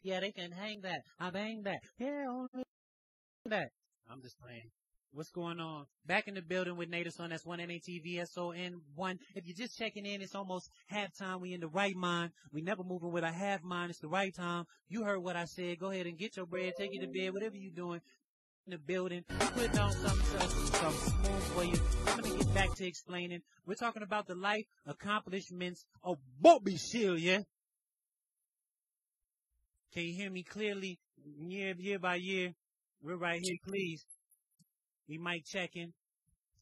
Yeah, they can hang that. I bang that. Yeah, only that. I'm just playing. What's going on? Back in the building with Native Son. That's 1NATVSON1. If you're just checking in, it's almost halftime. We in the right mind. We never moving with a half mind. It's the right time. You heard what I said. Go ahead and get your bread. Take it to bed. Whatever you're doing in the building. Putting on something smooth for you. I'm going to get back to explaining. We're talking about the life accomplishments of Bobby Shield, yeah? Can you hear me clearly? Year by year. We're right here, please. We mic checking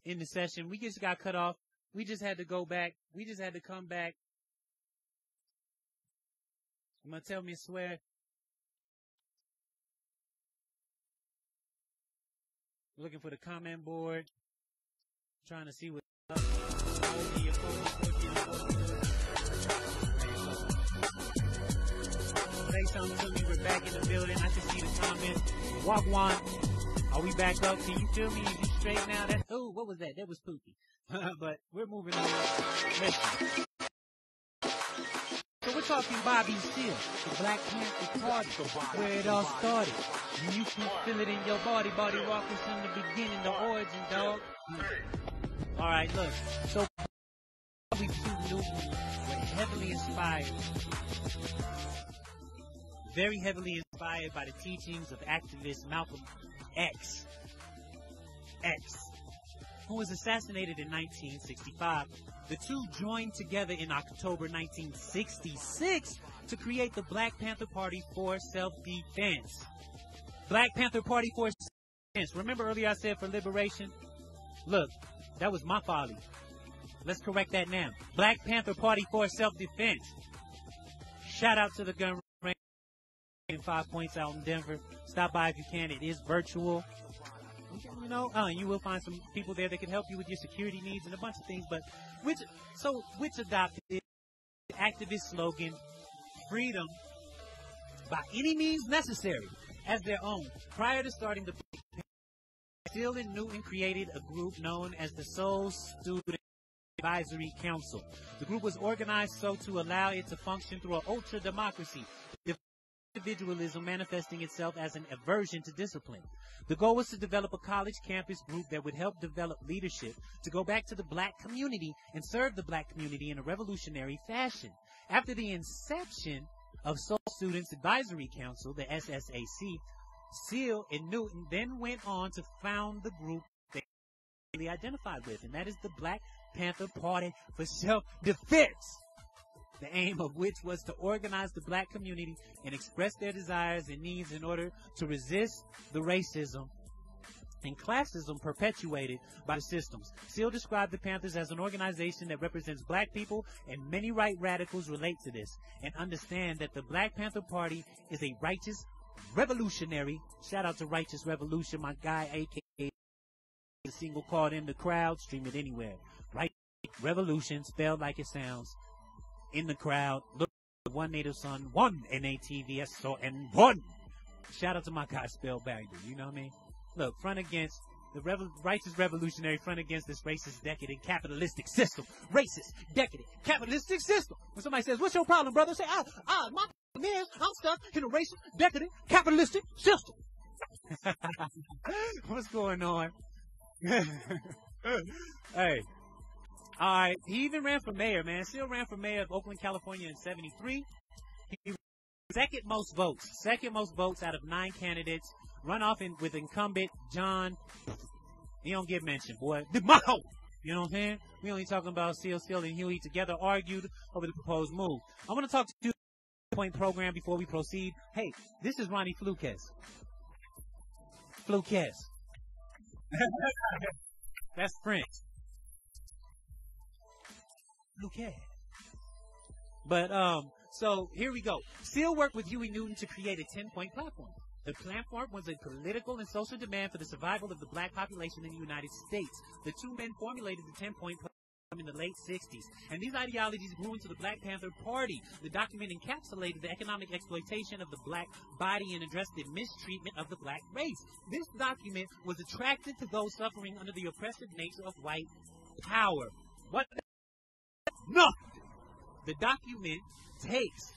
in the session. We just got cut off. We just had to go back. We just had to come back. I'm going to tell me to swear. Looking for the comment board. Trying to see what's up. Say something to me. We're back in the building. I can see the comments. Wagwan. Are we back up? Can you feel me? Is you straight now? That's, oh, what was that? That was spooky. But we're moving on. Listen. So we're talking Bobby Seale, the Black Panther Party, where it all started. You can feel it in your body rock was from the beginning, the origin, dog. All right, look. So Bobby Seale was heavily inspired. Very heavily inspired by the teachings of activist Malcolm X, who was assassinated in 1965. The two joined together in October 1966 to create the Black Panther Party for Self-Defense. Black Panther Party for Self-Defense. Remember earlier I said for liberation? Look, that was my folly. Let's correct that now. Black Panther Party for Self-Defense. Shout out to the gun range in 5 Points out in Denver. Stop by if you can. It is virtual. You know, you will find some people there that can help you with your security needs and a bunch of things. But which adopted the activist slogan, freedom by any means necessary, as their own. Prior to starting the Steele and Newton created a group known as the Soul Student Advisory Council. The group was organized so to allow it to function through an ultra democracy. Individualism manifesting itself as an aversion to discipline. The goal was to develop a college campus group that would help develop leadership to go back to the black community and serve the black community in a revolutionary fashion. After the inception of Soul Students Advisory Council, the SSAC, Seale and Newton then went on to found the group they really identified with, and that is the Black Panther Party for Self-Defense. The aim of which was to organize the black community and express their desires and needs in order to resist the racism and classism perpetuated by the systems. Seale described the Panthers as an organization that represents black people, and many right radicals relate to this and understand that the Black Panther Party is a righteous revolutionary. Shout out to Righteous Revolution, my guy, a.k.a. the single called In the Crowd. Stream it anywhere. Right Revolution, spelled like it sounds. In the crowd, look at One Native Son, 1NATVSON1. Shout out to my guy, Spellbanger. You know what I mean? Look, front against the righteous revolutionary, front against this racist, decadent, capitalistic system. Racist, decadent, capitalistic system. When somebody says, "What's your problem, brother?" Say, my problem is I'm stuck in a racist, decadent, capitalistic system. What's going on? Hey. All right, he even ran for mayor, man. Still ran for mayor of Oakland, California in 73. He second most votes out of 9 candidates. Run off with incumbent John. He don't get mentioned, boy. DeMaho! You know what I'm saying? We only talking about Seale, and Huey together argued over the proposed move. I want to talk to you about the point program before we proceed. Hey, this is Ronnie Fluquez. That's French. Okay. But, so here we go. Seale worked with Huey Newton to create a 10-point platform. The platform was a political and social demand for the survival of the black population in the United States. The two men formulated the 10-point platform in the late 60s, and these ideologies grew into the Black Panther Party. The document encapsulated the economic exploitation of the black body and addressed the mistreatment of the black race. This document was attracted to those suffering under the oppressive nature of white power. What? Nothing. The document takes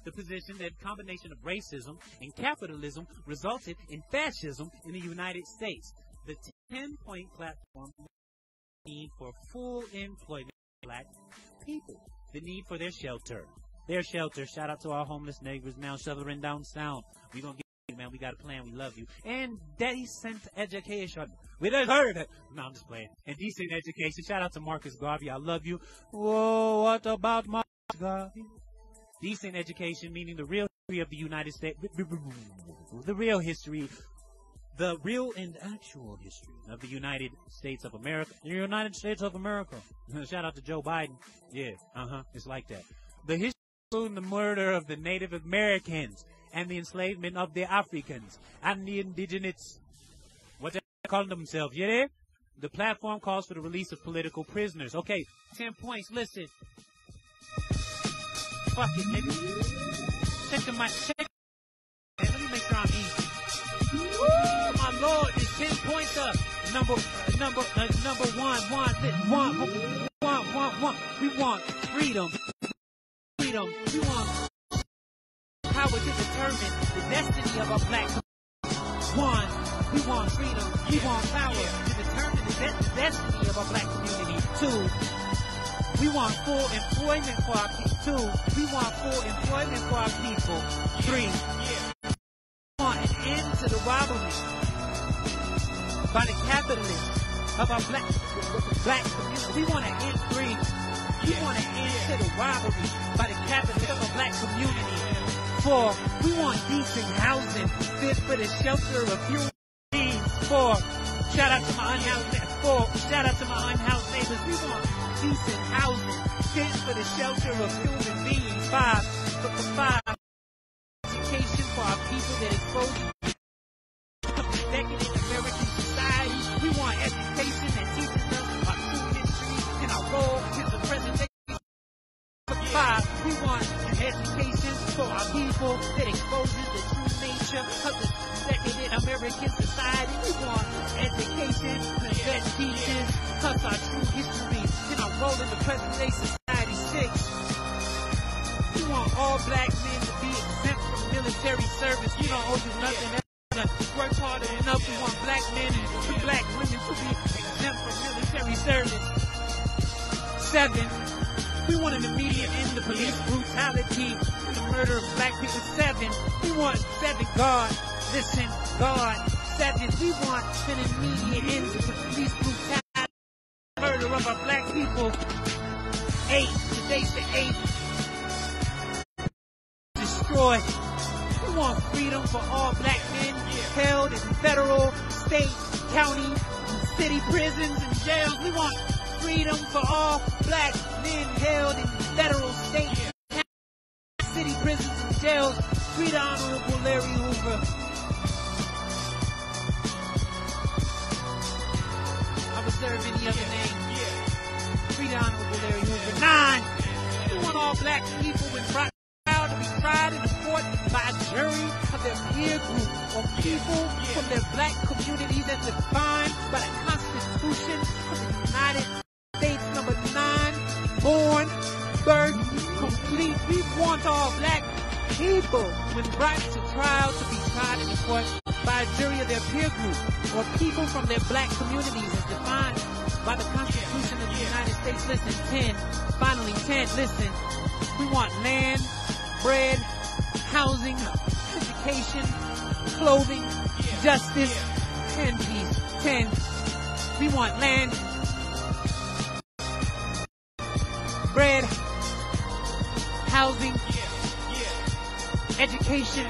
the position that combination of racism and capitalism resulted in fascism in the United States. The 10-point platform need for full employment of black people, the need for their shelter. Their shelter. Shout out to our homeless neighbors now sheltering downtown. We gonna get you, man. We got a plan. We love you. And decent education. We just heard it. No, I'm just playing. And decent education. Shout out to Marcus Garvey. I love you. Whoa, what about Marcus Garvey? Decent education, meaning the real history of the United States. The real history. The real and actual history of the United States of America. The United States of America. Shout out to Joe Biden. Yeah, it's like that. The history including the murder of the Native Americans and the enslavement of the Africans and the indigenous, what they call themselves, you there? The platform calls for the release of political prisoners. Okay, 10 points, listen. Fuck it, nigga. Check the mic, check. Hey, let me make sure I'm easy. Woo, my lord, it's 10 points up. Number one. We want freedom. We want power to determine the destiny of our black community. One, we want freedom. We want power to determine the destiny of our black community. Two, we want full employment for our people. Two, we want full employment for our people. Three, we want an end to the robbery by the capitalists of our black community. We want an end. Three, we want an end to the robbery by the capitalists of our black community. Four, we want decent housing fit for the shelter of human beings. Four, shout out to my unhoused neighbors. Four, shout out to my unhoused neighbors. We want decent housing fit for the shelter of human beings. Five, education for our people that expose decadent American society. We want education that teaches us our true history and our role as a presentation. Five, we want education for our people that exposes the true nature of the decadent American society. We want education that teaches us our true history and our role in the present-day society. Six, we want all black men to be exempt from military service. We don't owe you nothing else. Work hard enough. We want black men and black women to be exempt from military service. Seven, we want an immediate end to police brutality and the murder of black people. Seven, we want God. Listen, God. Seven, we want an immediate end to police brutality, murder of our black people. Eight, today's the eighth. Destroy. We want freedom for all black men held in federal, state, county, and city prisons and jails. We want freedom for all black men held in federal, state, county, city prisons and jails. Free the Honorable Larry Hoover. I reserve any other name. Free the Honorable Larry Hoover. 9. We want all black people when brought trial to be tried in a court by a jury of their peer group or people from their black communities as defined by the Constitution of the United States. Number 9, born, birth, complete. We want all black people when brought to trial to be tried in a court by a jury of their peer group or people from their black communities as defined by the Constitution of the United States. Listen, 10. Finally, 10. Listen. We want land, bread, housing, education, clothing, justice, and peace. 10. We want land, bread, housing, education,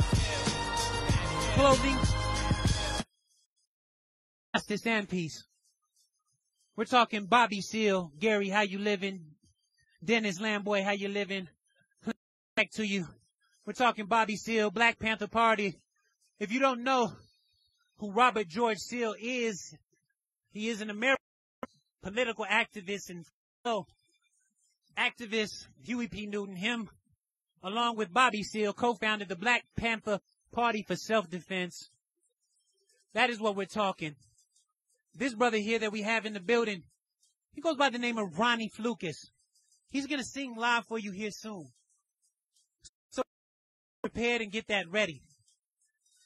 clothing, justice, and peace. We're talking Bobby Seale. Gary, how you living? Dennis Lamboy, how you living? Back to you. We're talking Bobby Seale, Black Panther Party. If you don't know who Robert George Seale is, he is an American political activist and activist Huey P. Newton. Him, along with Bobby Seale, co-founded the Black Panther Party for Self-Defense. That is what we're talking. This brother here that we have in the building, he goes by the name of Ronnie Flukas. He's going to sing live for you here soon. prepared and get that ready.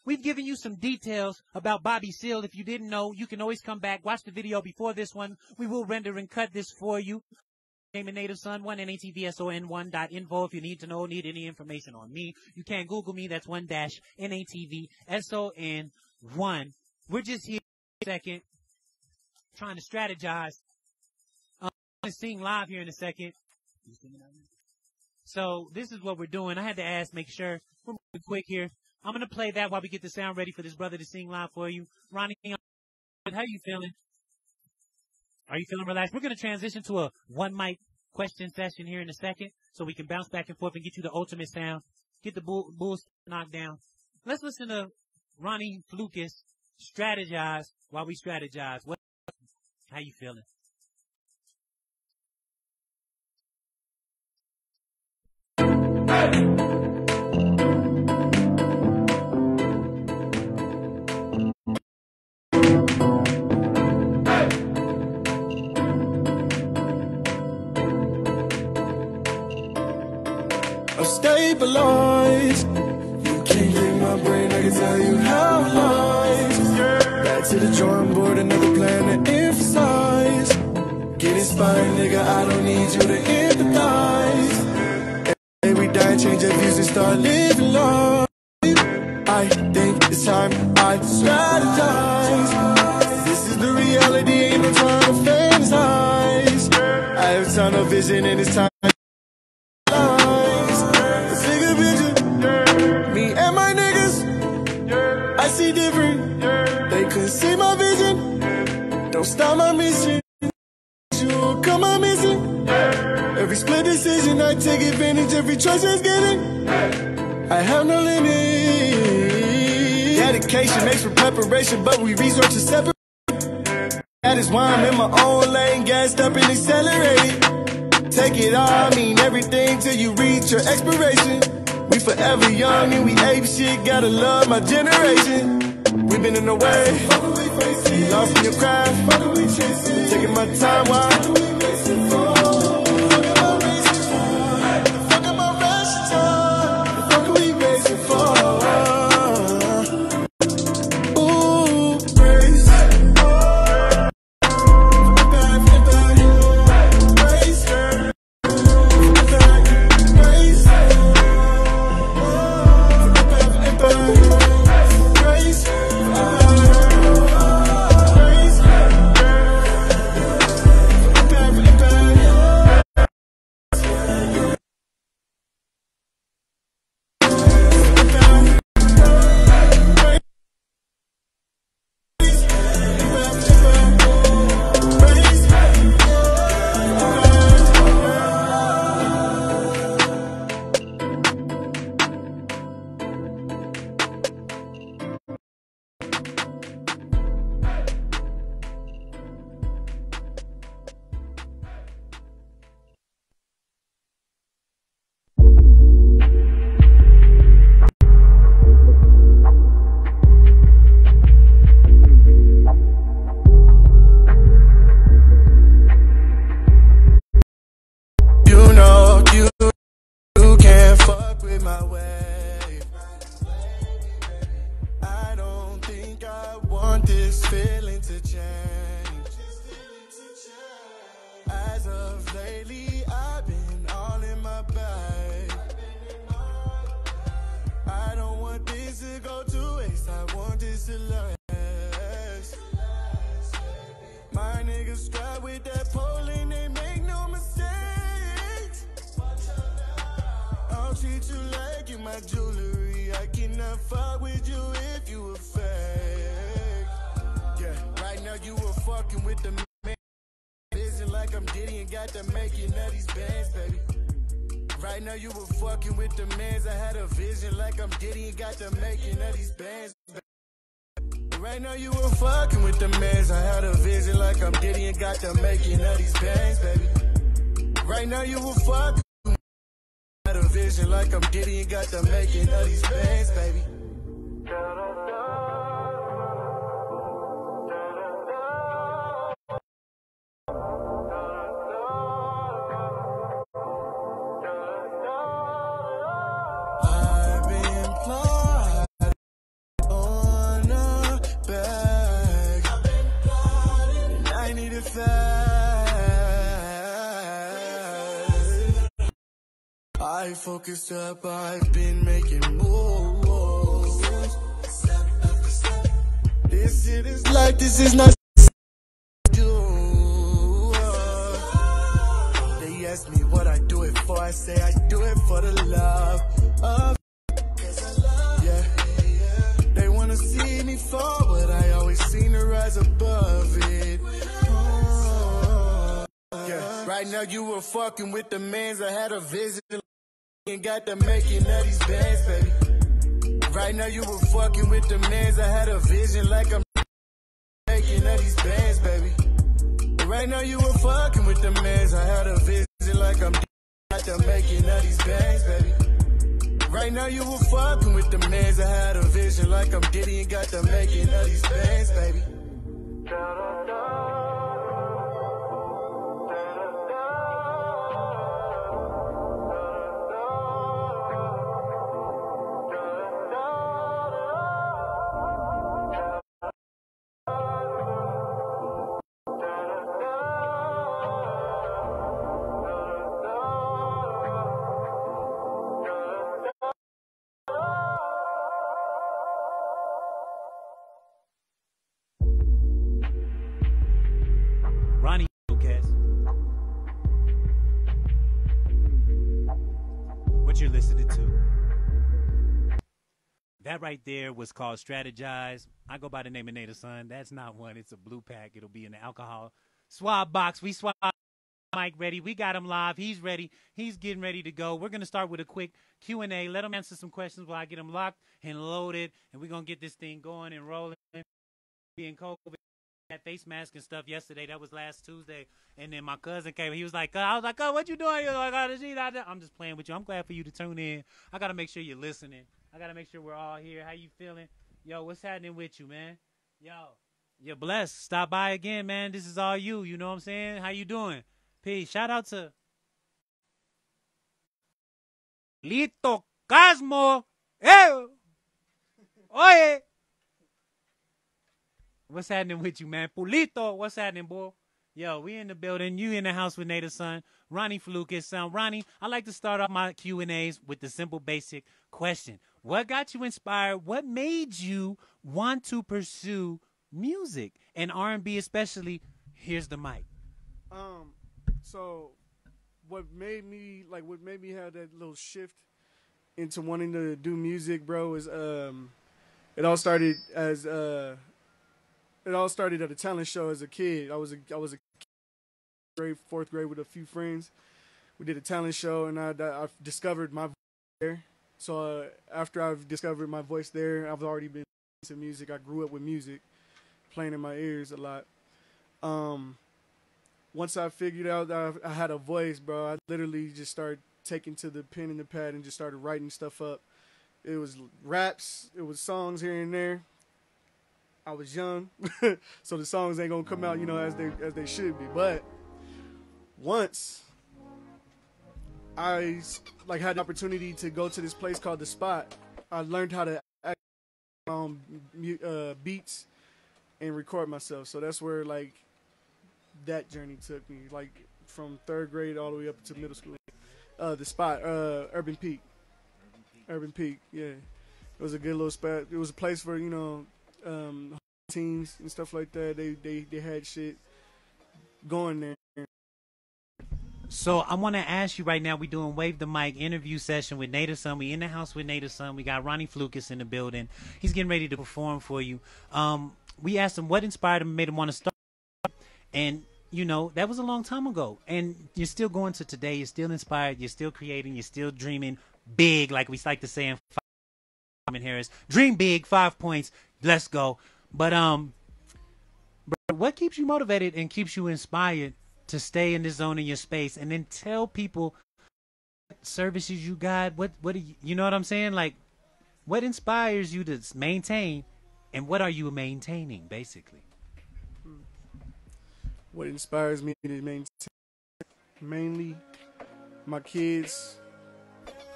We've given you some details about Bobby Seale. If you didn't know, you can always come back, watch the video before this one. We will render and cut this for you. Name and Native Son, 1natvson1.info. If you need to know, need any information on me, you can Google me. That's 1-natvson1. We're just here for a second, trying to strategize. I'm going to sing live here in a second. So this is what we're doing. I had to ask, make sure we're moving quick here. I'm going to play that while we get the sound ready for this brother to sing live for you. Ronnie, how are you feeling? Are you feeling relaxed? We're going to transition to a one mic question session here in a second so we can bounce back and forth and get you the ultimate sound, get the bulls knocked down. Let's listen to Ronnie Flukas strategize while we strategize. How you feeling? I'm stabilized. You can't get my brain, I can tell you how lies. Back to the drawing board, another plan to emphasize. Get inspired, nigga, I don't need you to empathize. Every day change your views and start living life. I think it's time I strategize. This is the reality, ain't no time to fantasize. I have tunnel vision and it's time. I see different, they couldn't see my vision. Don't stop my mission, you won't come out missing. Every split decision I take advantage, every choice is getting. I have no limit. Dedication makes for preparation, but we resort to separate. That is why I'm in my own lane, gassed up and accelerated. Take it all, I mean everything till you reach your expiration. We forever young and we ape shit, gotta love my generation. We been in the way, lost in your craft, taking my time, why? Fuck am I racing time? Fuck are we racing for? Ooh, race. My way. I don't think I want this feeling to change. As of lately, I've been all in my bag. I don't want this to go to waste, I want this to last. My niggas strap with that pole and they make no mistakes. I'll treat you like you're my jewelry. I cannot fuck with you if you a fake. Yeah, right now you were fucking with the man. Vision like I'm Diddy and got the making of these bands, baby. Right now you were fucking with the mans. I had a vision like I'm Diddy and got the making of these bands, baby. Right now you were fucking with the mans. I had a vision like I'm Diddy and got the making of these bands, baby. Right now you were fucking. Had a vision like I'm Diddy and got the making of these bands, baby. I've been I focused up, I've been making moves. This shit is like, this is not you. They ask me what I do it for, I say I do it for the love of, yeah. They wanna see me fall, but I always seem to rise above it. Yeah. Right now you were fucking with the mans, I had a vision. Ain't got the making of these bands, baby. Right now you were fucking with the mans, I had a vision like I'm making of these bands, baby. Right now you were fucking with the mans, I had a vision like I'm got the making of these bands, baby. Right now you were fucking with the mans, I had a vision like I'm Diddy and got the making of these bands, baby. Ronnie Lucas. What you're listening to. That right there was called Strategize. I go by the name of Native Son. That's not one. It's a blue pack. It'll be in the alcohol swab box. We swab Mike ready. We got him live. He's ready. He's getting ready to go. We're going to start with a quick Q&A. Let him answer some questions while I get him locked and loaded. And we're going to get this thing going and rolling. Being COVID. That face mask and stuff yesterday. That was last Tuesday. And then my cousin came. He was like, I was like, oh, what you doing? He was like, oh, I'm just playing with you. I'm glad for you to tune in. I got to make sure you're listening. I got to make sure we're all here. How you feeling? Yo, what's happening with you, man? Yo, you're blessed. Stop by again, man. This is all you. You know what I'm saying? How you doing? Peace. Shout out to Lito Cosmo. Hey. Oye. What's happening with you, man? Pulito, what's happening, boy? Yo, we in the building. You in the house with Native Son. Ronnie Flukas. Ronnie, I like to start off my Q&As with the simple, basic question. What got you inspired? What made you want to pursue music and R&B especially? Here's the mic. So what made me have that little shift into wanting to do music, bro, is it all started at a talent show as a kid. I was a kid, fourth grade with a few friends. We did a talent show, and I discovered my voice there. So after I've discovered my voice there, I've already been into music. I grew up with music, playing in my ears a lot. Once I figured out that I had a voice, bro, I literally just started taking to the pen and the pad and just started writing stuff up. It was raps, it was songs here and there. I was young, so the songs ain't gonna come out, as they should be. But once I had the opportunity to go to this place called The Spot, I learned how to act on beats and record myself. So that's where that journey took me, from third grade all the way up to middle school. The Spot, Urban Peak, yeah. It was a good little spot. It was a place for teams and stuff like that. They had shit going there. So I want to ask you right now, we're doing Wave the Mic interview session with Native Son. We in the house with Native Son. We got Ronnie Flukas in the building. He's getting ready to perform for you. We asked him what inspired him, made him want to start. And, that was a long time ago. And you're still going to today. You're still inspired. You're still creating. You're still dreaming big, like we like to say in Harris. Dream big, 5 points. Let's go. But what keeps you motivated and keeps you inspired to stay in this zone in your space, and then tell people what services you got? What do you know what I'm saying? Like, what inspires you to maintain, and what are you maintaining, basically? What inspires me to maintain, mainly my kids.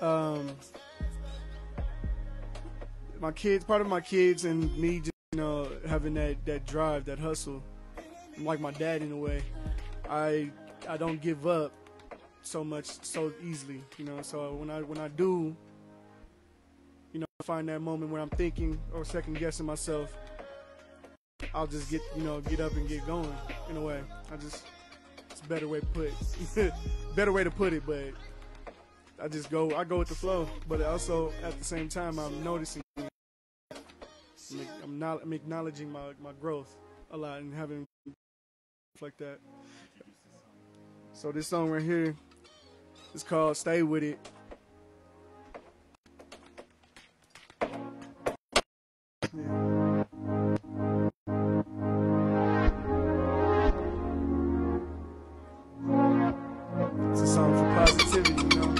Part of my kids and me just, having that drive, that hustle. I'm like my dad in a way. I don't give up so much so easily, you know. So when I do, you know, find that moment where I'm thinking or second guessing myself, I'll just get up and get going in a way. It's a better way to put it. Better way to put it, but I go with the flow. But also at the same time, I'm noticing, I'm acknowledging my growth a lot and having like that. So this song right here is called "Stay With It." It's a song for positivity, you know.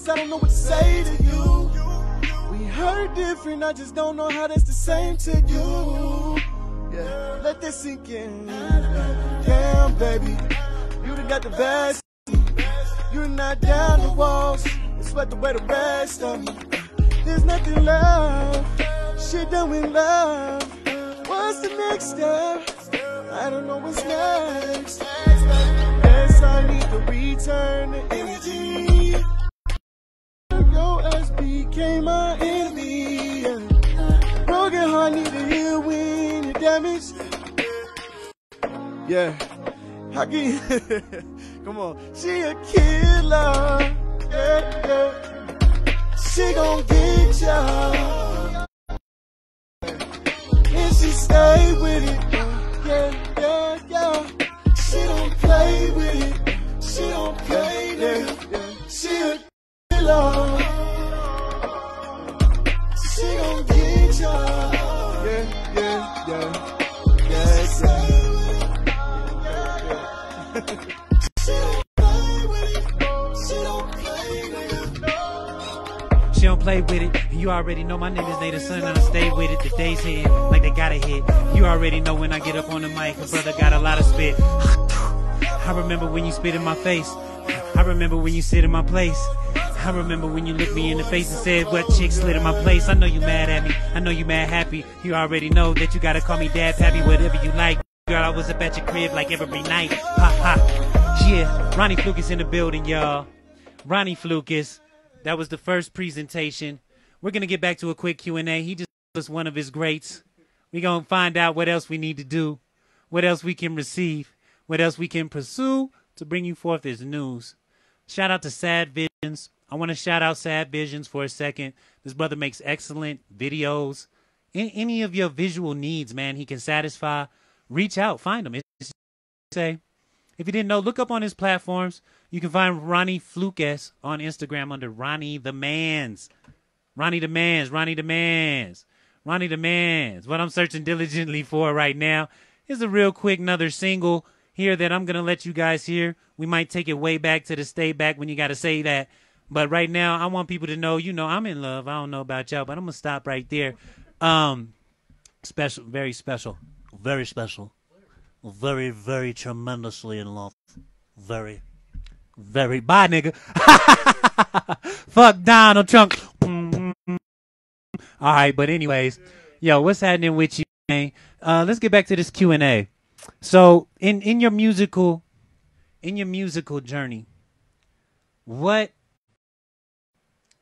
I don't know what to say to you. We heard different, I just don't know how that's the same to you. Yeah, let that sink in. Damn, baby, you done got the best. You're not down the walls, it's what the way the rest of me. There's nothing left, shit done with love. What's the next step? I don't know what's next. Yes, I need to return the energy. Your ass became my enemy. Broken heart need to heal when you're damaged. Yeah, how can you? Come on, she a killer. Yeah, yeah. She gon' get ya, and she stay with it. Yeah, yeah, yeah. She don't play with it. She don't play with it. Yeah. She a killer. She gon' get ya. Yeah, yeah, yeah. Yeah, yeah. She don't play with it. She don't play with it. She don't play with it. You already know my niggas, they the son, and I stay with it. The days hit like they gotta hit. You already know when I get up on the mic, a brother got a lot of spit. I remember when you spit in my face. I remember when you sit in my place. I remember when you looked me in the face and said, what chick slid in my place? I know you mad at me. I know you mad happy. You already know that you gotta call me Dad Pappy, whatever you like. Girl, I was up at your crib like every night. Ha ha. Yeah, Ronnie Flukas in the building, y'all. Ronnie Flukas. That was the first presentation. We're gonna get back to a quick Q&A. He just was one of his greats. We're gonna find out what else we need to do, what else we can receive, what else we can pursue to bring you forth as news. Shout out to Sad Visions. I want to shout out Sad Visions for a second. This brother makes excellent videos. Any of your visual needs, man, he can satisfy. Reach out, find him. Say, if you didn't know, look up on his platforms. You can find Ronnie Flukas on Instagram under Ronnie the Mans. Ronnie the Mans, Ronnie the Mans, Ronnie the Mans. What I'm searching diligently for right now is a real quick another single here that I'm going to let you guys hear. We might take it way back to the stay back when you got to say that. But right now, I want people to know, you know, I'm in love. I don't know about y'all, but I'm going to stop right there. Special, very special. Very special. Very, very tremendously in love. Very, very. Bye, nigga. Fuck Donald Trump. All right, but anyways, yo, what's happening with you, man? Let's get back to this Q&A. So, in your musical journey, what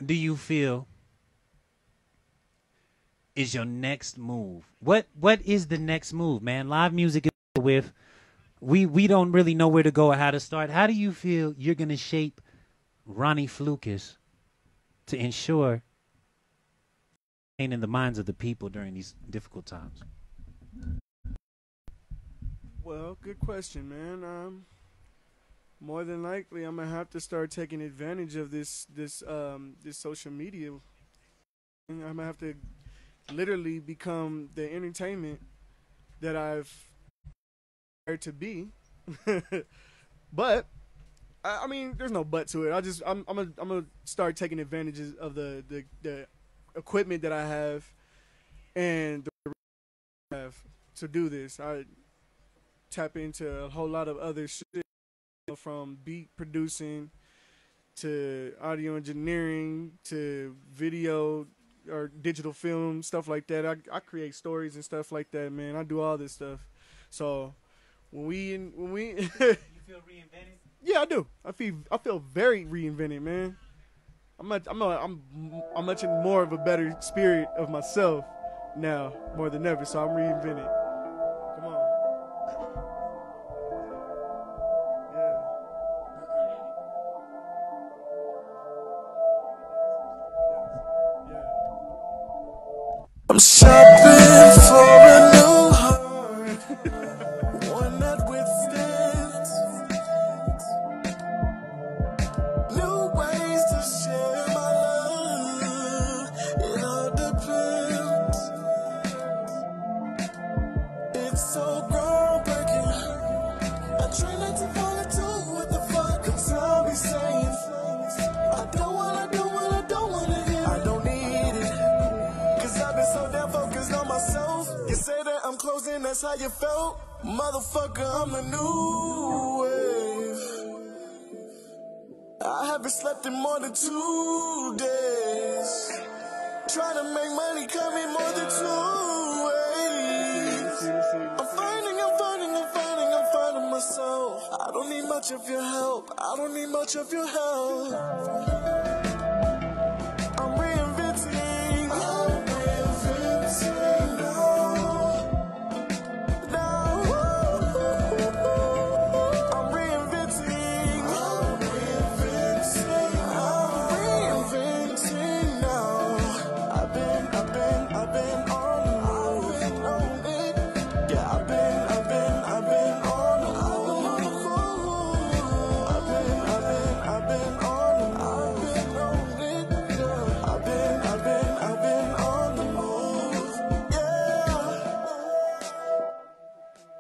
do you feel is your next move? What is the next move, man? Live music is with. We don't really know where to go or how to start. How do you feel you're gonna shape Ronnie Flukas to ensure in the minds of the people during these difficult times? Well, good question, man. More than likely, I'm gonna have to start taking advantage of this social media. And I'm gonna have to literally become the entertainment that I've hired to be. But I mean, there's no but to it. I'm gonna start taking advantages of the equipment that I have and the I have to do this. I tap into a whole lot of other shit, from beat producing to audio engineering to video or digital film, stuff like that. I create stories and stuff like that, man. I do all this stuff. So when we You feel reinvented? yeah, I do. I feel very reinvented, man. I'm much in more of a better spirit of myself now, more than ever. So I'm reinvented. Come on. I'm shopping for a new heart, one that withstands new ways to share my love. It all depends. It's so groundbreaking. I try not to fall into what the fuck I'll be saying. I don't wanna hear. I don't need it. I've been so damn focused on myself. You say that I'm closing, that's how you felt. Motherfucker, I'm the new wave. I haven't slept in more than 2 days. Trying to make money come in more than 2 ways. I'm finding myself. I don't need much of your help. I'm reinventing.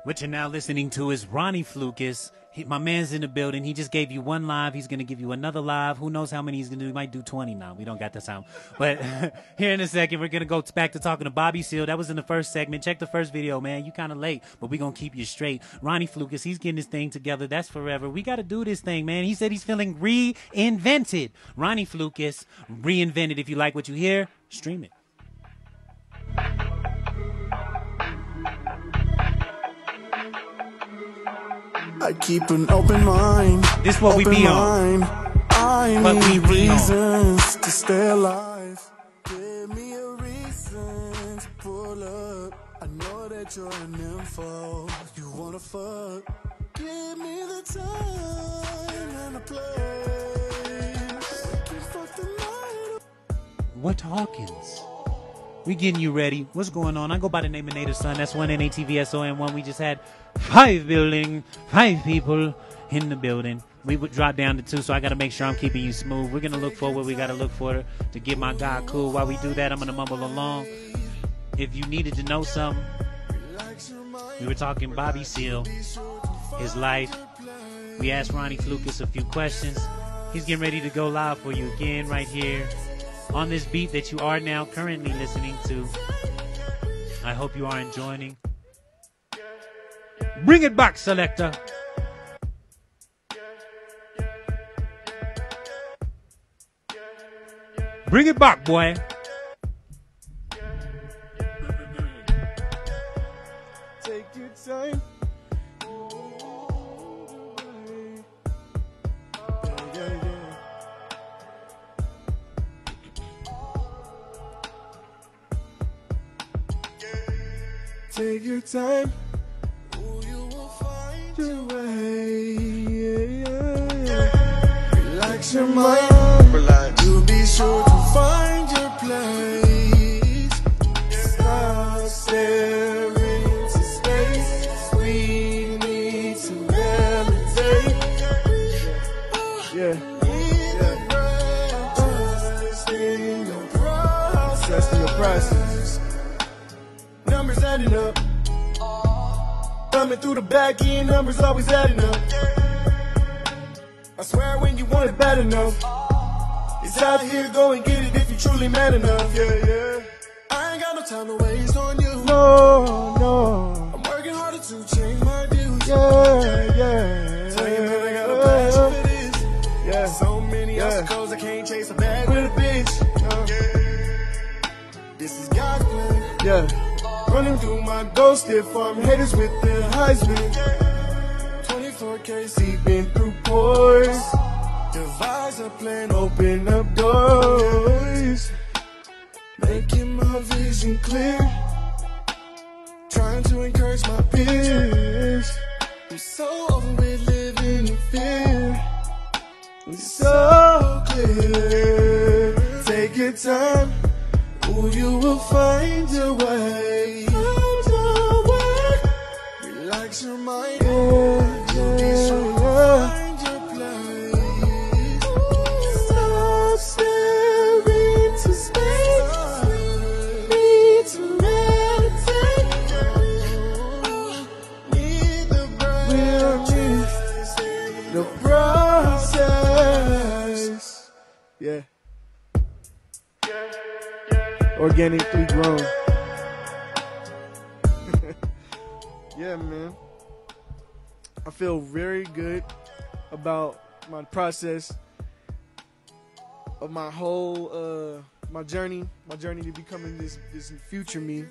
What you're now listening to is Ronnie Flukas. My man's in the building. He just gave you 1 live. He's going to give you another live. Who knows how many he's going to do? He might do 20 now. We don't got the sound. But here in a second, we're going to go back to talking to Bobby Seale. That was in the first segment. Check the first video, man. You kind of late, but we're going to keep you straight. Ronnie Flukas, he's getting his thing together. That's forever. We got to do this thing, man. He said he's feeling reinvented. Ronnie Flukas, reinvented. If you like what you hear, stream it. I keep an open mind. This what we be on. I What we need be on. reasons to stay alive. Give me a reason to pull up. I know that you're an info. You wanna fuck? Give me the time and the place. We can fuck the night up. What Hawkins? We getting you ready. What's going on? I go by the name of Native Son. That's 1 NATVSON1. We just had 5 people in the building. We would drop down to 2, so I got to make sure I'm keeping you smooth. We're going to look for what we got to look for to get my guy cool. While we do that, I'm going to mumble along. If you needed to know something, we were talking Bobby Seale, his life. We asked Ronnie Flukas a few questions. He's getting ready to go live for you again right here on this beat that you are now currently listening to. I hope you are enjoying. Bring it back, selector. Bring it back, boy. Take your time. Take your time. Ooh, you will find Your way. Relax your mind. You'll be sure to find your place. Stop staring into space. We process. Numbers adding up. Thumbing through the back end, numbers always adding up. I swear when you want it bad enough, it's out here, go and get it if you truly man enough. Yeah, yeah. I ain't got no time to waste on you. No, no. I'm working harder to change my views. Yeah, yeah. Tell you, man, I got a passion for this. Yeah. So many obstacles, I can't chase a bag with a bitch. Yeah. This is God's plan. Yeah. Running through my ghost if I'm haters with the Heisman. 24K seeping through pores. Devise a plan, open up doors. Making my vision clear. Trying to encourage my peers. I'm so over with living in fear. It's so clear. Take your time. Ooh, you will find your way. Find your way. Relax your mind. You'll be sure to find your place. Stop staring to space. Need to meditate. Need the process. Yeah. Organically grown. Yeah, man. I feel very good about my process of my whole my journey to becoming this future me.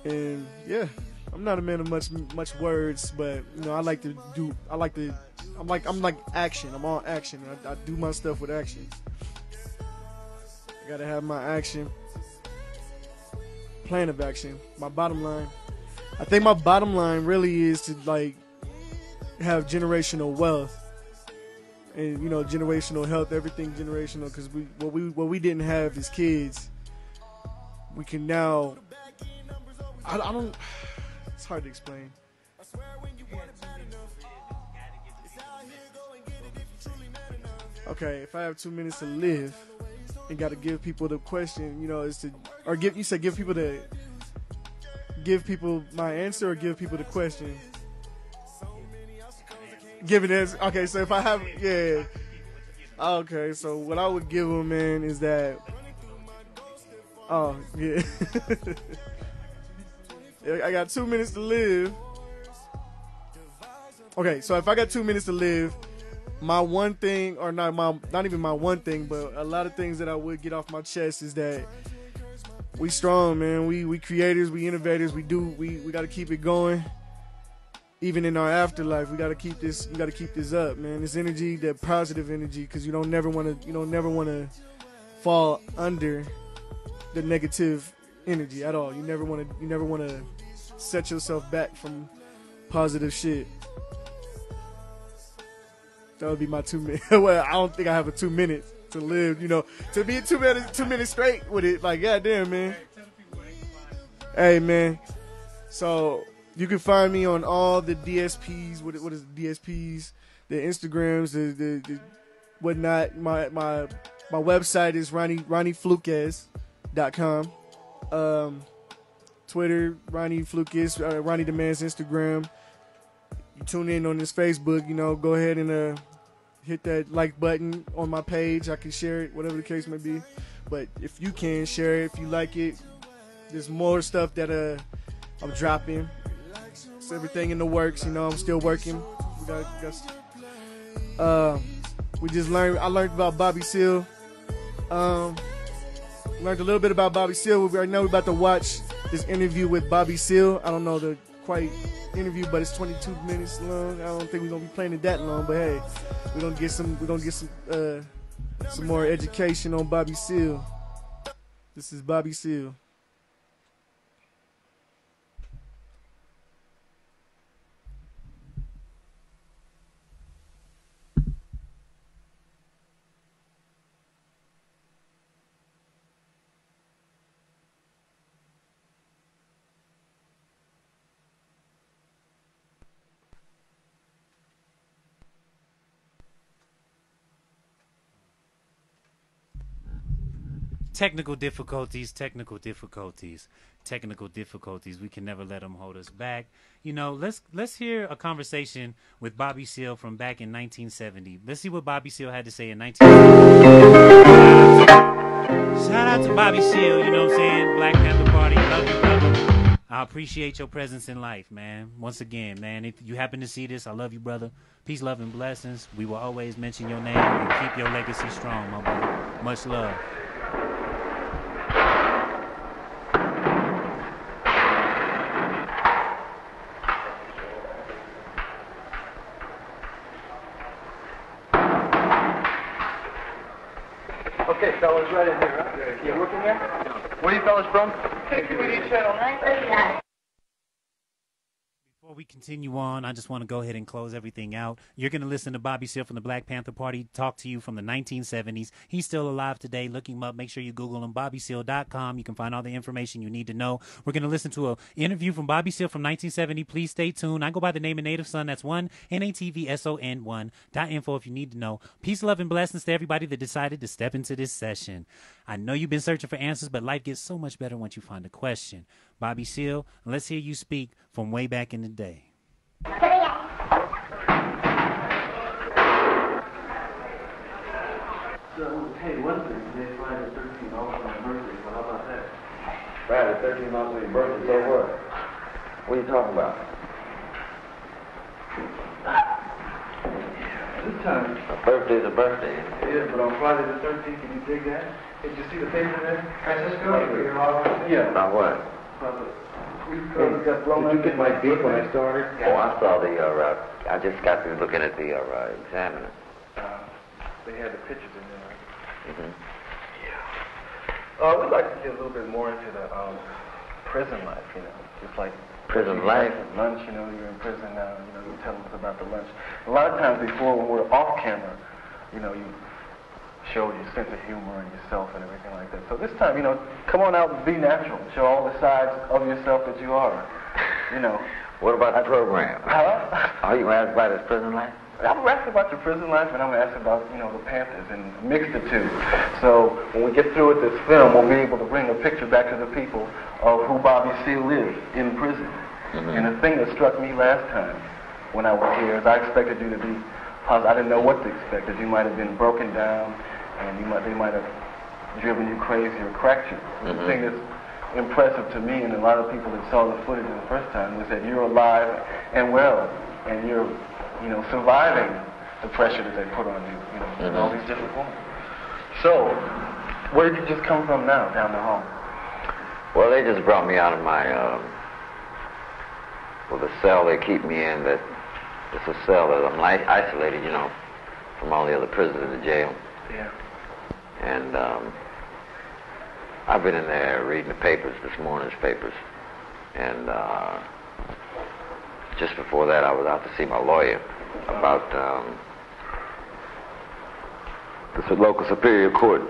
And yeah, I'm not a man of much words, but you know, I'm like action. I'm all action. I do my stuff with action. Gotta have my action, plan of action. My bottom line, I think my bottom line really is to like have generational wealth and, you know, generational health, everything generational. Because what we didn't have as kids, we can now. I don't. It's hard to explain. Okay, if I have 2 minutes to live. And got to give people the question, you know, give people my answer or give people the question. Give it as, okay, so if I have, yeah. Okay, so what I would give them, man, is that, oh, yeah. I got 2 minutes to live. Okay, so if I got 2 minutes to live, my one thing, or not even my one thing, but a lot of things that I would get off my chest is that we strong, man. We creators, we innovators, we got to keep it going. Even in our afterlife, we got to keep this. You got to keep this up, man. This energy, that positive energy, because you don't never want to fall under the negative energy at all. You never want to set yourself back from positive shit. That would be my 2 minutes. Well, I don't think I have a 2 minutes to live, you know, to be 2 minutes straight with it. Like, goddamn, man. Hey, man. So you can find me on all the DSPs. What is the DSPs? The Instagrams, the whatnot. My website is RonnieFlukes.com. Twitter, Ronnie Flukes. Ronnie Demands Instagram. You tune in on this Facebook, you know, go ahead and hit that like button on my page. I can share it, whatever the case may be. But if you can share it, if you like it, there's more stuff that I'm dropping. It's everything in the works, you know. I'm still working. I learned about Bobby Seale. Learned a little bit about Bobby Seale. Right now we're about to watch this interview with Bobby Seale. I don't know the quite interview, but it's 22 minutes long. I don't think we're gonna be playing it that long, but hey, we're gonna get some more education on Bobby Seale. This is Bobby Seale. technical difficulties. We can never let them hold us back. You know, let's hear a conversation with Bobby Seale from back in 1970. Let's see what Bobby Seale had to say in 1970. Shout out to Bobby Seale, you know what I'm saying? Black Panther Party, love you, brother. I appreciate your presence in life, man. Once again, man, if you happen to see this, I love you, brother. Peace, love, and blessings. We will always mention your name and keep your legacy strong, my brother. Much love. Okay, fellas, right in here, huh? You working here? Where are you fellas from? KQED Channel 939. Before we continue on, I just want to go ahead and close everything out. You're going to listen to Bobby Seale from the Black Panther Party talk to you from the 1970s. He's still alive today. Look him up. Make sure you Google him, BobbySeale.com. You can find all the information you need to know. We're going to listen to an interview from Bobby Seale from 1970. Please stay tuned. I go by the name of Native Son. That's NATVSON1.info if you need to know. Peace, love, and blessings to everybody that decided to step into this session. I know you've been searching for answers, but life gets so much better once you find a question. Bobby Seale, let's hear you speak from way back in the day. So, hey, one thing, today Friday the 13th, also my birthday, so how about that? Friday, 13 months of your birthday, so what? What are you talking about? This time. A birthday's a birthday. It is, but on Friday the 13th, can you dig that? Did you see the paper there? Francisco? Yeah. About what? Did you get my beat when I started? Oh, I saw the, I just got through looking at the Examiner. They had the pictures in there, right? Mm-hmm. Yeah. We'd like to get a little bit more into the prison life, you know, just like Prison life? Lunch, you know, you're in prison now, you know, you tell us about the lunch. A lot of times before, when we're off camera, you know, you show your sense of humor and yourself and everything like that. So this time, you know, come on out and be natural. Show all the sides of yourself that you are, you know. What about the program? Huh? Are you asked about his prison life? I'm asking about your prison life, and I'm asking about, you know, the Panthers, and mix the two. So when we get through with this film, we'll be able to bring a picture back to the people of who Bobby Seale is in prison. Mm-hmm. And the thing that struck me last time when I was here is I expected you to be positive. I didn't know what to expect, because you might have been broken down, and they might have driven you crazy or cracked you. Mm-hmm. The thing that's impressive to me, and a lot of people that saw the footage the first time, was that you're alive and well, and you're, you know, surviving the pressure that they put on you, you know, with all these different women. So, where did you just come from now, down the hall? Well, they just brought me out of my, the cell they keep me in. That it's a cell that I'm isolated, you know, from all the other prisoners in the jail. Yeah. And I've been in there reading the papers, this morning's papers, and just before that, I was out to see my lawyer about the local superior court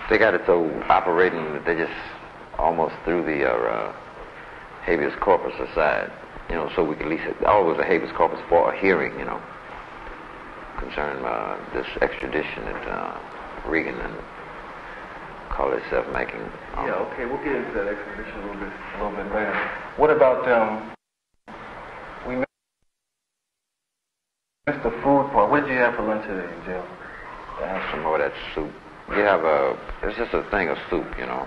they got it so operating that they just almost threw the habeas corpus aside, you know, so we could at least always a habeas corpus for a hearing, you know, concerning this extradition that Reagan and call itself making. Yeah, okay, we'll get into that extradition a little bit later. What about we missed the food part. What did you have for lunch today in jail? I have some more of that soup. You have it's just a thing of soup, you know.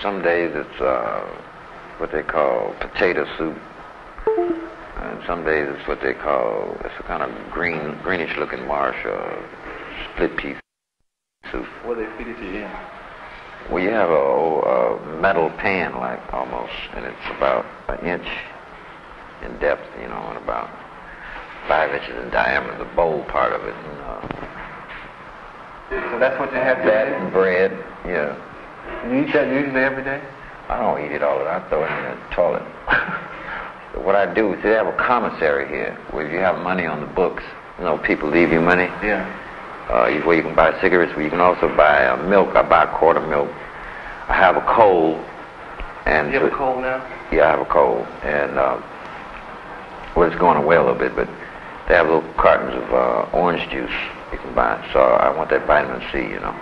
Some days it's what they call potato soup, and some days it's what they call, it's a kind of greenish looking marsh split pea soup. What do they feed it to you in? Well, you have a metal pan, like, almost, and it's about an inch in depth, you know, and about 5 inches in diameter, the bowl part of it. And, so that's what you have today? That and bread, yeah. You eat that usually every day? I don't eat it all the time. I throw it in the toilet. What I do is they have a commissary here, where if you have money on the books, you know, people leave you money. Yeah. Where you can buy cigarettes, where you can also buy milk. I buy a quart of milk. I have a coal. And you have a coal now? Yeah, I have a coal. And, well, it's going away a little bit, but they have little cartons of orange juice. you can buy. So I want that vitamin C, you know,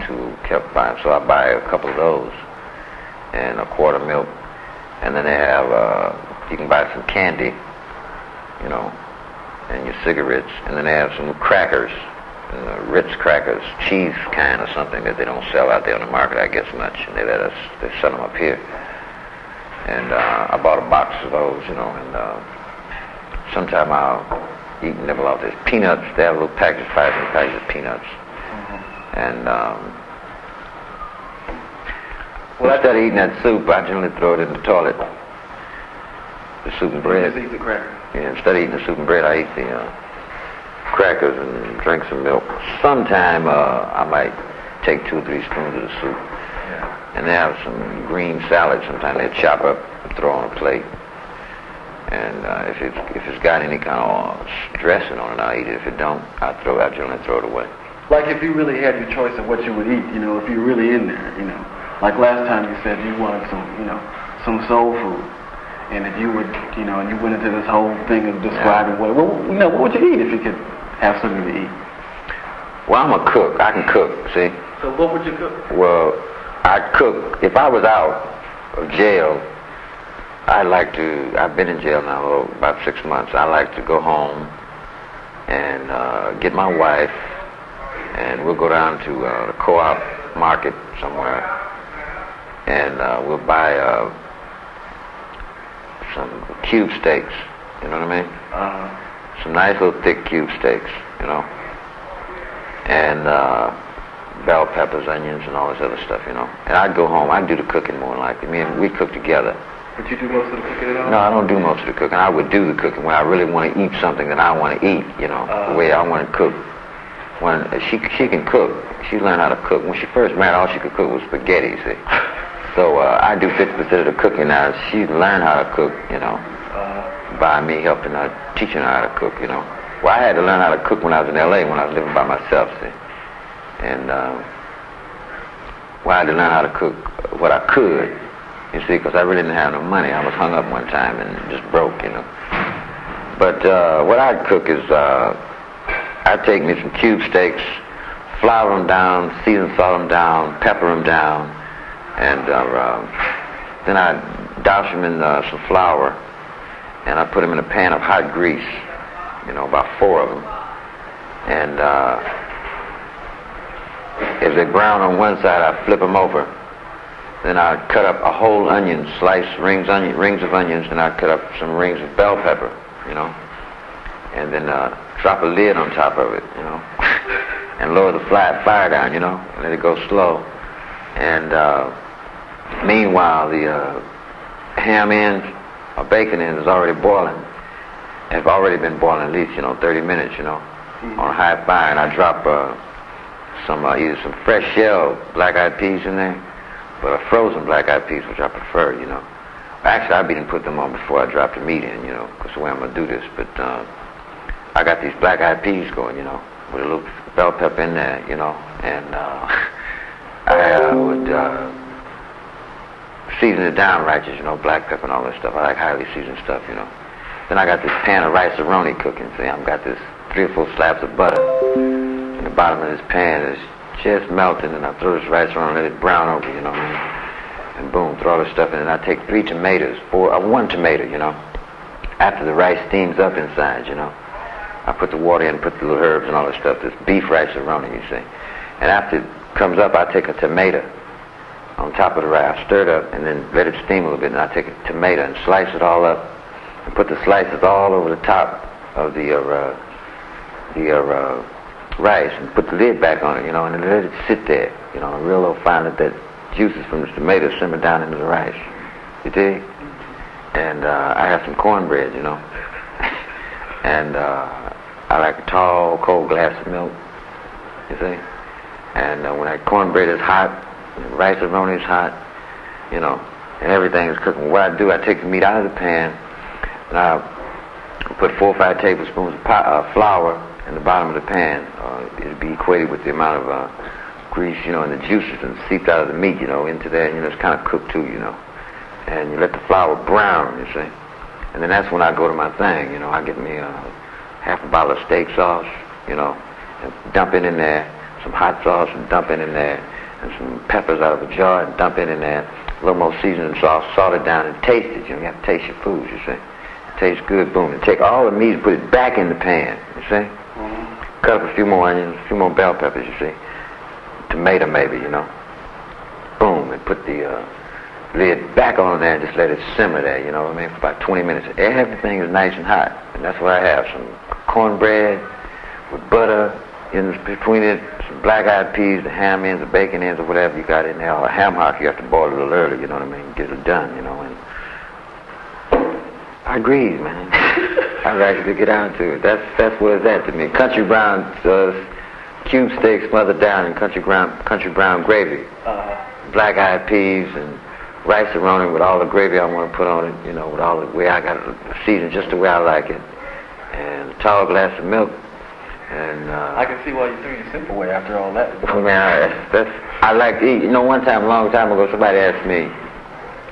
to keep buying. So I buy a couple of those and a quart of milk. And then they have, you can buy some candy, you know, and your cigarettes. And then they have some crackers, Ritz crackers, cheese kind or something that they don't sell out there on the market, I guess, much. And they sell them up here. And I bought a box of those, you know, and sometime I'll eat and nibble off this. Peanuts, they have a little package, 5 packages of peanuts. And instead of eating that soup, I generally throw it in the toilet. The soup and bread. Just eat the cracker. Yeah, instead of eating the soup and bread, I eat the crackers and drink some milk. Sometime I might take 2 or 3 spoons of the soup. And they have some green salad. Sometimes they chop up and throw on a plate. And if it's got any kind of dressing on it, I'll eat it. If it don't, I generally throw it away. Like if you really had your choice of what you would eat, you know, if you're really in there, you know. Like last time you said you wanted some, you know, some soul food. And if you would, you know, and you went into this whole thing of describing what would you eat if you could have something to eat? Well, I'm a cook. I can cook, see? So what would you cook? Well, I'd cook. If I was out of jail, I've been in jail now about 6 months. I like to go home and get my wife, and we'll go down to the co-op market somewhere, and we'll buy some cube steaks, you know what I mean? Some nice little thick cube steaks, you know, and bell peppers, onions, and all this other stuff, you know. And I'd go home. I'd do the cooking more than likely. We cook together. But you do most of the cooking at all? No, I don't do most of the cooking. I would do the cooking when I really want to eat something that I want to eat, you know, the way I want to cook. When she can cook. She learned how to cook. When she first married, all she could cook was spaghetti, see. So I do 50% of the cooking now. She learned how to cook, you know, by me helping her, teaching her how to cook, you know. Well, I had to learn how to cook when I was in L.A., when I was living by myself, see. And I had to learn how to cook what I could, you see, because I really didn't have no money. I was hung up one time and just broke, you know. But what I'd cook is I'd take me some cube steaks, flour them down, season salt them down, pepper them down, and then I'd douse them in some flour, and I put them in a pan of hot grease, you know, about 4 of them. And if they brown on one side, I flip them over. Then I'd cut up a whole onion, slice rings of onions, and I'd cut up some rings of bell pepper, you know, and then drop a lid on top of it, you know, and lower the fire down, you know, and let it go slow. And meanwhile, the ham ends or bacon ends is already boiling. Have already been boiling at least, you know, 30 minutes, you know, on a high fire, and I drop either some fresh shell black-eyed peas in there, but a frozen black-eyed peas, which I prefer, you know. Actually, I didn't put them on before I dropped the meat in, you know, because the way I'm going to do this. But I got these black-eyed peas going, you know, with a little bell pepper in there, you know, and I would season it down righteous, you know, black pepper and all that stuff. I like highly seasoned stuff, you know. Then I got this pan of rice-a-roni cooking. See, I've got this 3 or 4 slabs of butter in the bottom of this pan. It's just melting, and I throw this rice-a-roni and let it brown over, you know, and boom, throw all this stuff in. And I take 3 tomatoes, 1 tomato, you know, after the rice steams up inside, you know. I put the water in, put the little herbs and all this stuff, this beef rice-a-roni, you see. And after it comes up, I take a tomato on top of the rice. I stir it up and then let it steam a little bit, and I take a tomato and slice it all up and put the slices all over the top of the rice and put the lid back on it, you know, and then let it sit there, you know, and real low fire, let that juices from the tomato simmer down into the rice. You dig? And I have some cornbread, you know. And I like a tall, cold glass of milk, you see. And when that cornbread is hot, and the rice-a-roni is hot, you know, and everything is cooking, what I do, I take the meat out of the pan, and I put 4 or 5 tablespoons of flour in the bottom of the pan. It'll be equated with the amount of grease, you know, and the juices and seeped out of the meat, you know, into there. You know, it's kind of cooked too, you know. And you let the flour brown, you see. And then that's when I go to my thing, you know. I get me half a bottle of steak sauce, you know, and dump it in there, some hot sauce and dump it in there, and some peppers out of a jar and dump it in there, a little more seasoning sauce, salt it down and taste it. You know, you have to taste your food, you see. It tastes good, boom. And take all the meat and put it back in the pan, you see. Cut up a few more onions, a few more bell peppers, you see. Tomato maybe, you know. Boom, and put the lid back on there and just let it simmer there, you know what I mean, for about 20 minutes. Everything is nice and hot. And that's what I have, some cornbread with butter in between it, some black-eyed peas, the ham ends, the bacon ends, or whatever you got in there, or a ham hock. You have to boil it a little early, you know what I mean, get it done, you know. And I agree, man. I like to get down to it. That's what it's at to me. Country brown cube steak smothered down in country brown gravy. Black-eyed peas and rice-a-roni with all the gravy I want to put on it, you know, with all the way I got it seasoned just the way I like it, and a tall glass of milk, and I can see why you threw your simple way after all that. Man, I like to eat. You know, one time, a long time ago, somebody asked me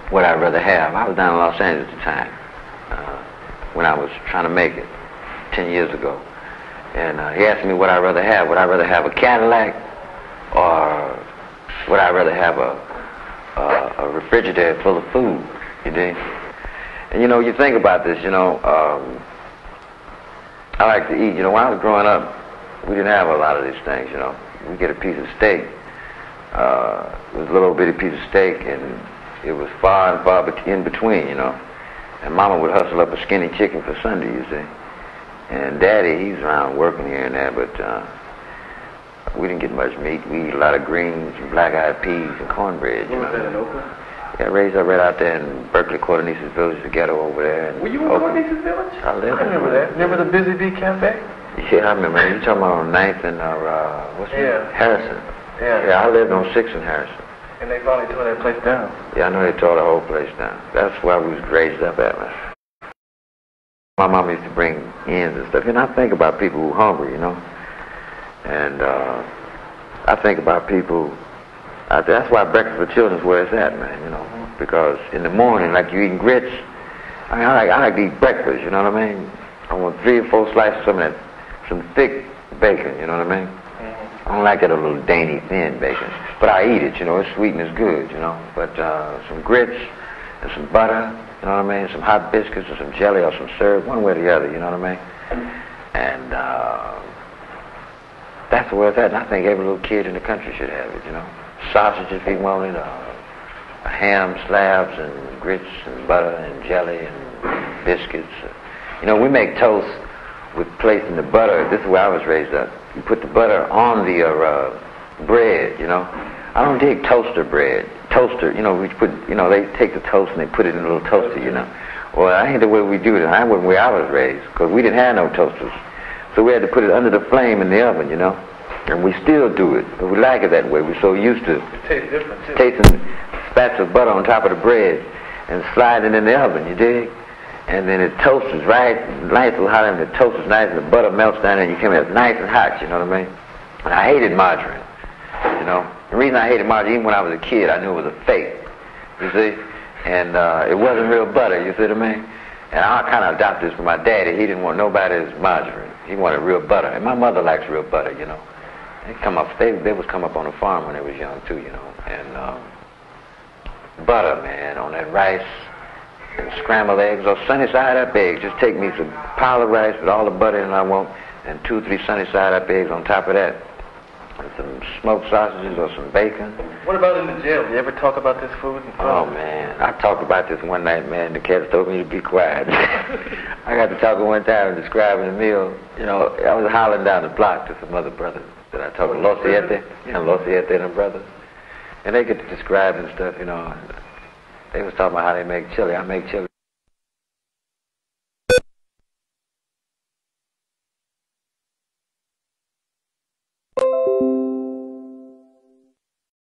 what I'd rather have. I was down in Los Angeles at the time when I was trying to make it 10 years ago, and he asked me what I'd rather have. Would I rather have a Cadillac, or would I rather have a refrigerator full of food, you dig? And you know, you think about this, you know, I like to eat. You know, when I was growing up, we didn't have a lot of these things, you know. We get a piece of steak. It was a little bitty piece of steak, and it was far and far in between, you know. And Mama would hustle up a skinny chicken for Sunday, you see. And Daddy, he's around working here and there, but we didn't get much meat. We eat a lot of greens and black-eyed peas and cornbread, you know. Was that in Oakland? Yeah, raised up right out there in Berkeley, Cordonesis Village, the ghetto over there. Were you in Cordonesis Village? I lived. I remember that. Remember the Busy Bee Cafe? Yeah, I remember. You talking about on 9th and what's it? Yeah. Harrison. Yeah. Yeah, I lived on 6th and Harrison. And they finally tore that place down. Yeah, I know they tore the whole place down. That's where we was raised up at, man. My mom used to bring ends and stuff. You know, I think about people who are hungry, you know. And I think about people. That's why Breakfast for Children is where it's at, man, you know. Because in the morning, like you eating grits, I mean, I like to eat breakfast, you know what I mean? I want 3 or 4 slices of that, some thick bacon, you know what I mean? I don't like that little dainty, thin bacon. But I eat it, you know, it's sweet and it's good, you know. But some grits and some butter, you know what I mean? Some hot biscuits or some jelly or some syrup, one way or the other, you know what I mean? And that's where it's at. And I think every little kid in the country should have it, you know. Sausage if he wanted, ham slabs and grits and butter and jelly and biscuits. You know, we make toast with placing the butter. This is where I was raised up. You put the butter on the bread, you know. I don't dig toaster bread. Toaster, you know, we put, you know, they take the toast and they put it in a little toaster, you know. Well, that ain't the way we do it. That wasn't where I was raised, because we didn't have no toasters. So we had to put it under the flame in the oven, you know. And we still do it, but we like it that way. We're so used to It tastes different, too. tasting spats of butter on top of the bread and sliding it in the oven, you dig? And then it toasts right, nice and hot, and it toasts nice, and the butter melts down, and you come out nice and hot, you know what I mean? And I hated margarine, you know. The reason I hated margarine, even when I was a kid, I knew it was a fake, you see? And it wasn't real butter, you see what I mean? And I kind of adopted this from my daddy. He didn't want nobody's margarine. He wanted real butter. And my mother likes real butter, you know. They was come up on the farm when they was young too, you know. And butter, man, on that rice and scrambled eggs or sunny side up eggs. Just take me some pile of rice with all the butter in it I want, and 2 or 3 sunny side up eggs on top of that, and some smoked sausages or some bacon. What about in the jail? You ever talk about this food in front? Oh man, I talked about this one night, man. The cats told me to be quiet. I got to talking one time and describing the meal. You know, I was hollering down the block to some other brothers that I talked to, Los Siete, you know, Los Siete and them brothers. And they get to describe and stuff, you know. They was talking about how they make chili. I make chili